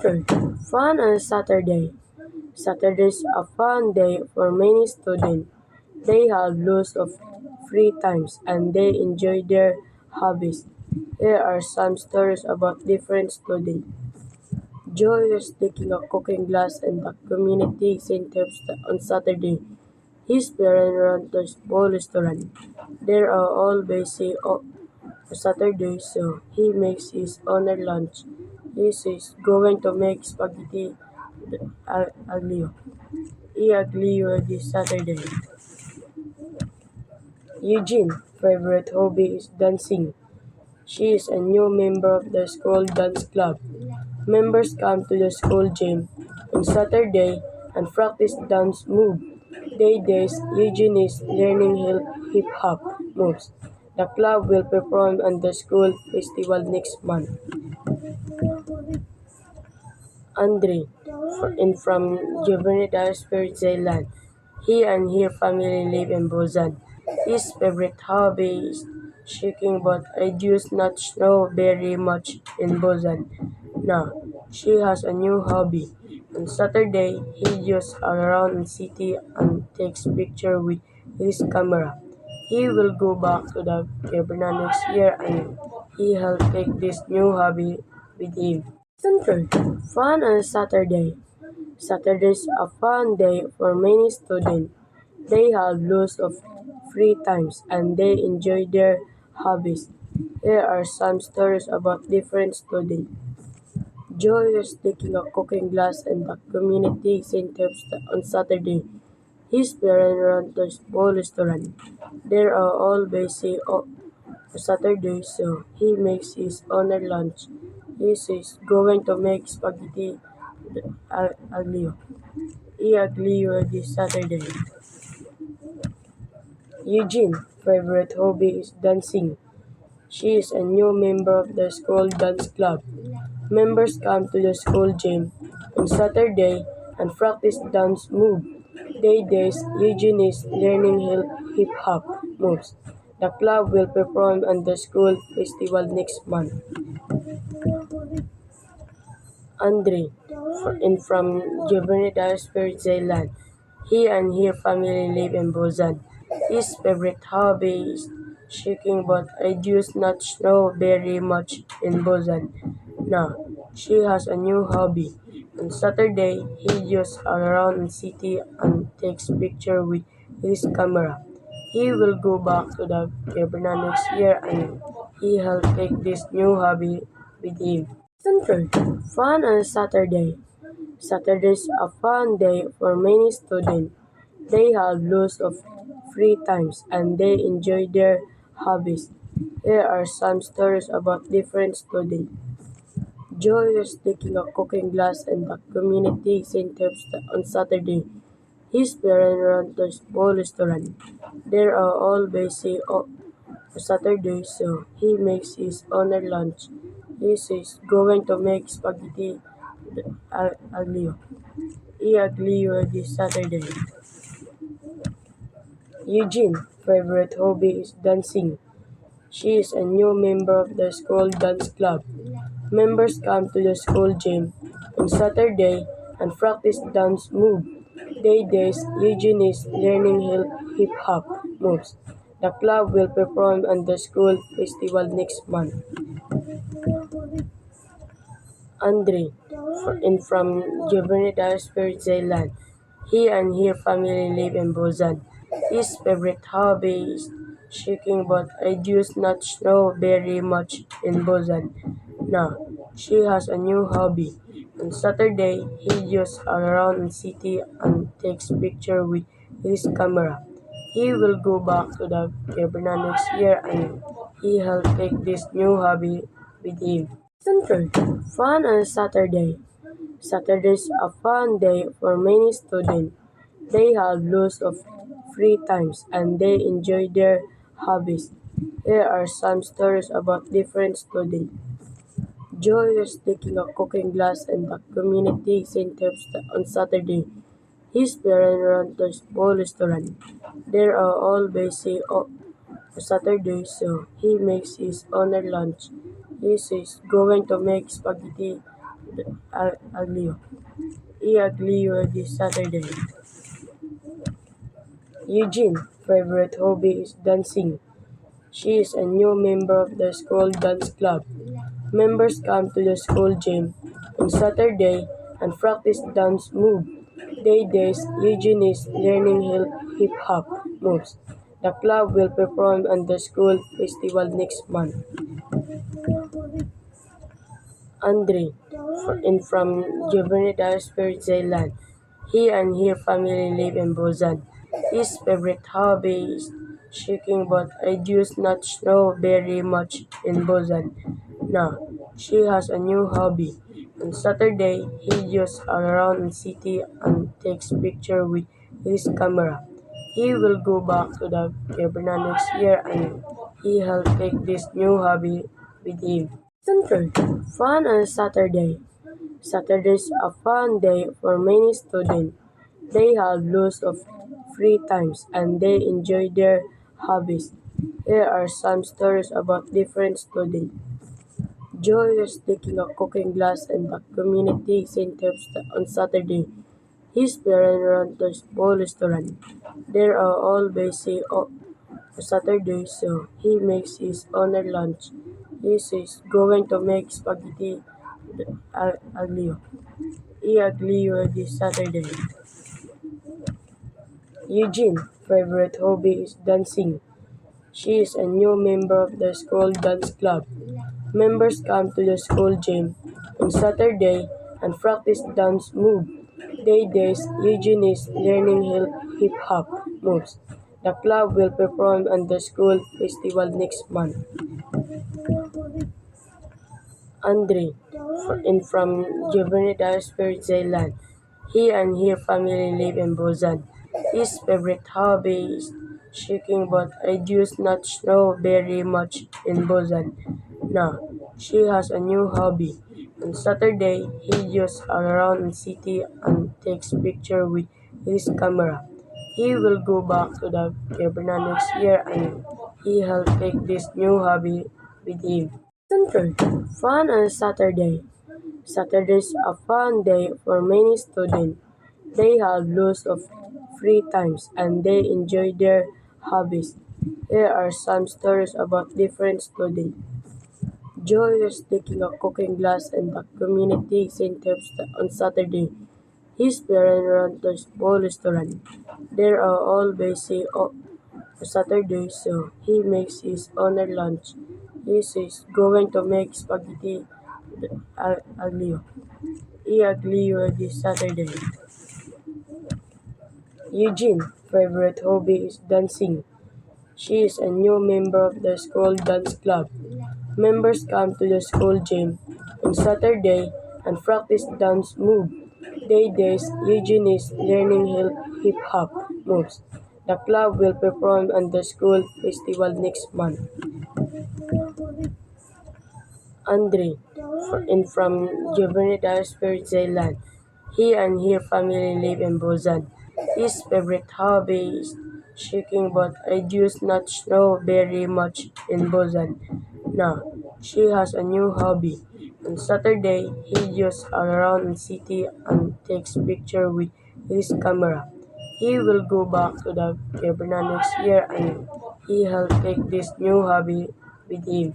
Center. Fun on Saturday. Saturday is a fun day for many students. They have lots of free times and they enjoy their hobbies. Here are some stories about different students. Joy is taking a cooking class in the community center on Saturday. His parents run a small restaurant. They are all busy on Saturday, so he makes his own lunch. He is going to make spaghetti aglio. Aglio this Saturday. Eugene's favorite hobby is dancing. She is a new member of the school dance club. Members come to the school gym on Saturday and practice dance moves. Days Eugene is learning hip hop moves. The club will perform at the school festival next month. Andre from Juvenile Spirit Zealand. He and his family live in Busan. His favorite hobby is skiing, but I do not know very much in Busan. Now, she has a new hobby. On Saturday, he goes around the city and takes pictures with his camera. He will go back to the Cabernet next year and he will take this new hobby with him. Center. Fun on Saturday. Saturday is a fun day for many students. They have lots of free times and they enjoy their hobbies. Here are some stories about different students. Joy is taking a cooking class in the community center on Saturday. His parents run a small restaurant. They are all busy on Saturday, so he makes his own lunch. He is going to make spaghetti aglio. Aglio this Saturday. Eugene's favorite hobby is dancing. She is a new member of the school dance club. Members come to the school gym on Saturday and practice dance moves. Days Eugene is learning hip hop moves. The club will perform at the school festival next month. Andre from Juvenile Spirit Zealand. He and his family live in Busan. His favorite hobby is skiing, but I do not know very much in Busan. Now, she has a new hobby. On Saturday, he goes around the city and takes pictures with his camera. He will go back to the Cabernet next year and he will take this new hobby with him. Center. Fun on Saturday. Saturday is a fun day for many students. They have lots of free times and they enjoy their hobbies. Here are some stories about different students. Joy is taking a cooking class in the community center on Saturday. His parents run a small restaurant. They are all busy on Saturday, so he makes his own lunch. He is going to make spaghetti aglio. Aglio this Saturday. Eugene's favorite hobby is dancing. She is a new member of the school dance club. Members come to the school gym on Saturday and practice dance moves. Days Eugene is learning hip hop moves. The club will perform at the school festival next month. Andre from Juvenile Spirit Zealand. He and his family live in Busan. His favorite hobby is skiing, but I do not know very much in Busan. Now, she has a new hobby. On Saturday, he goes around the city and takes pictures with his camera. He will go back to the Cabernet next year and he will take this new hobby with him. Center. Fun on Saturday. Saturday is a fun day for many students. They have lots of free times and they enjoy their hobbies. Here are some stories about different students. Joy is taking a cooking class in the community center on Saturday. His parents run a small restaurant. They are all busy on Saturday, so he makes his own lunch. He is going to make spaghetti Aglio. E Aglio this Saturday. Eugene' favorite hobby is dancing. She is a new member of the school dance club. Members come to the school gym on Saturday and practice dance moves. Days, Eugene is learning hip hop moves. The club will perform at the school festival next month. Andre, from Juvenile Zealand. He and her family live in Busan. His favorite hobby is skiing, but I do not know very much in Busan. Now, she has a new hobby. On Saturday, he just around the city and takes pictures with his camera. He will go back to the Cabernet next year and he will take this new hobby with him. Center. Fun on Saturday. Saturday is a fun day for many students. They have lots of free times and they enjoy their hobbies. Here are some stories about different students. Joy is taking a cooking class in the community center on Saturday. His parents run a small restaurant. They are all busy on Saturday, so he makes his own lunch. He is going to make spaghetti aglio. E aglio this Saturday. Eugene's favorite hobby is dancing. She is a new member of the school dance club. Members come to the school gym on Saturday and practice dance moves. Days, Eugene is learning hip hop moves. The club will perform at the school festival next month. Andre, from Juvenile Zealand. He and her family live in Busan. His favorite hobby is skiing, but I do not know very much in Busan. Now, she has a new hobby. On Saturday, he just around the city and takes pictures with his camera. He will go back to the Cabernet next year and he will take this new hobby with him. Center. Fun on Saturday. Saturday is a fun day for many students. They have lots of free times and they enjoy their hobbies. Here are some stories about different students. Joy is taking a cooking class in the community center on Saturday. His parents run a small restaurant. They are all busy on Saturday, so he makes his own lunch. He is going to make spaghetti aglio. E aglio this Saturday. Eugene's favorite hobby is dancing. She is a new member of the school dance club. Members come to the school gym on Saturday and practice dance moves. Days, Eugene is learning hip hop moves. The club will perform at the school festival next month. Andre, from Juvenile Zealand. He and her family live in Busan. His favorite hobby is skiing, but I do not know very much in Busan. Now, she has a new hobby. On Saturday, he just around the city and takes pictures with his camera. He will go back to the Cabernet next year and he will take this new hobby with him.